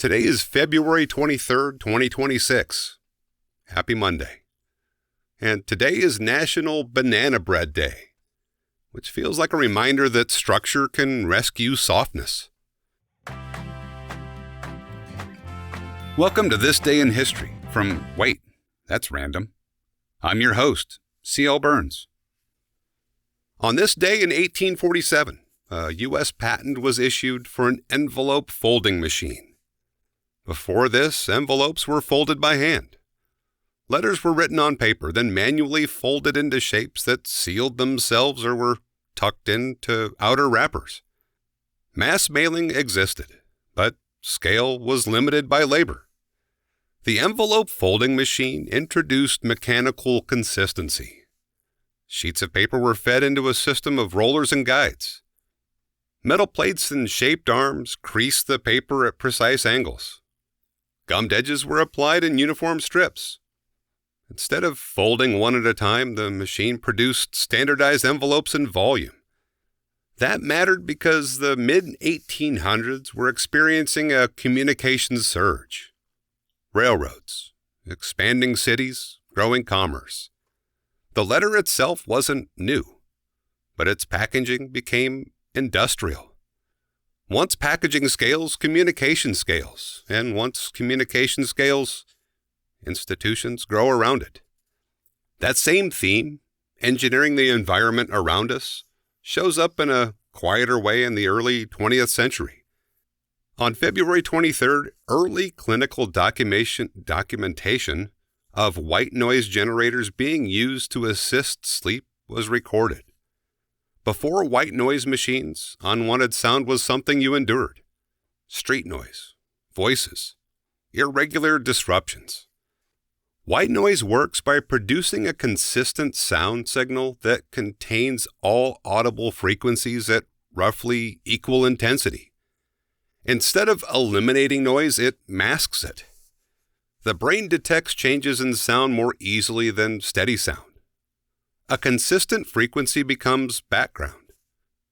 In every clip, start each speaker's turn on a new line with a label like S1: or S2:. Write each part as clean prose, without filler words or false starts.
S1: Today is February 23rd, 2026. Happy Monday. And today is National Banana Bread Day, which feels like a reminder that structure can rescue softness. Welcome to This Day in History from, wait, that's random. I'm your host, C.L. Burns. On this day in 1847, a U.S. patent was issued for an envelope folding machine. Before this, envelopes were folded by hand. Letters were written on paper, then manually folded into shapes that sealed themselves or were tucked into outer wrappers. Mass mailing existed, but scale was limited by labor. The envelope folding machine introduced mechanical consistency. Sheets of paper were fed into a system of rollers and guides. Metal plates and shaped arms creased the paper at precise angles. Gummed edges were applied in uniform strips. Instead of folding one at a time, the machine produced standardized envelopes in volume. That mattered because the mid-1800s were experiencing a communications surge. Railroads, expanding cities, growing commerce. The letter itself wasn't new, but its packaging became industrial. Once packaging scales, communication scales, and once communication scales, institutions grow around it. That same theme, engineering the environment around us, shows up in a quieter way in the early 20th century. On February 23rd, early clinical documentation of white noise generators being used to assist sleep was recorded. Before white noise machines, unwanted sound was something you endured. Street noise, voices, irregular disruptions. White noise works by producing a consistent sound signal that contains all audible frequencies at roughly equal intensity. Instead of eliminating noise, it masks it. The brain detects changes in sound more easily than steady sound. A consistent frequency becomes background.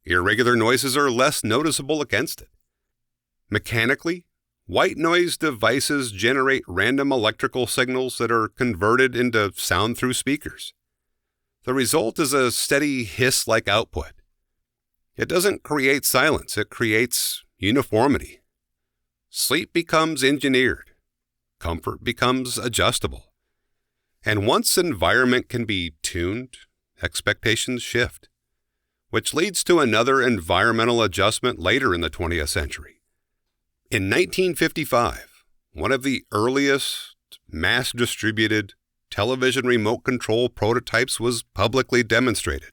S1: Irregular noises are less noticeable against it. Mechanically, white noise devices generate random electrical signals that are converted into sound through speakers. The result is a steady hiss-like output. It doesn't create silence, it creates uniformity. Sleep becomes engineered. Comfort becomes adjustable. And once environment can be tuned, expectations shift, which leads to another environmental adjustment later in the 20th century. In 1955, one of the earliest mass-distributed television remote control prototypes was publicly demonstrated.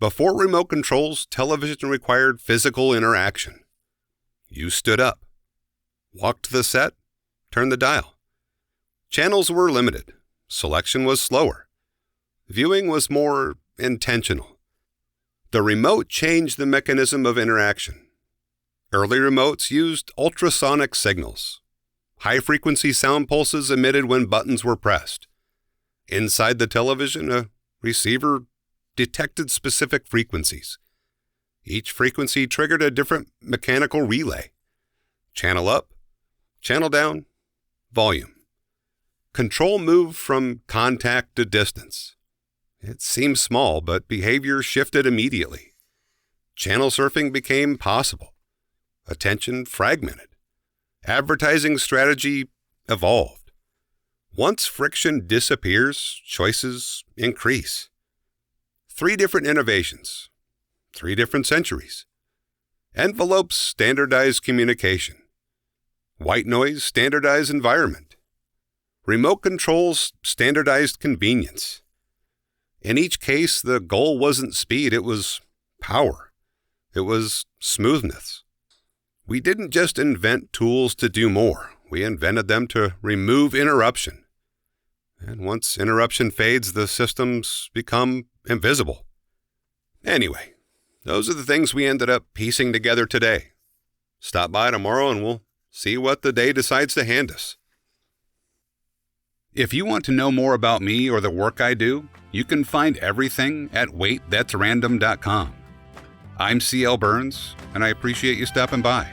S1: Before remote controls, television required physical interaction. You stood up, walked to the set, turned the dial. Channels were limited. Selection was slower. Viewing was more intentional. The remote changed the mechanism of interaction. Early remotes used ultrasonic signals, high-frequency sound pulses emitted when buttons were pressed. Inside the television, a receiver detected specific frequencies. Each frequency triggered a different mechanical relay. Channel up, channel down, volume. Control moved from contact to distance. It seemed small, but behavior shifted immediately. Channel surfing became possible. Attention fragmented. Advertising strategy evolved. Once friction disappears, choices increase. 3 different innovations. 3 different centuries. Envelopes standardized communication. White noise standardized environment. Remote controls standardized convenience. In each case, the goal wasn't speed, it was power. It was smoothness. We didn't just invent tools to do more. We invented them to remove interruption. And once interruption fades, the systems become invisible. Anyway, those are the things we ended up piecing together today. Stop by tomorrow and we'll see what the day decides to hand us. If you want to know more about me or the work I do, you can find everything at waitthat'srandom.com. I'm C.L. Burns, and I appreciate you stopping by.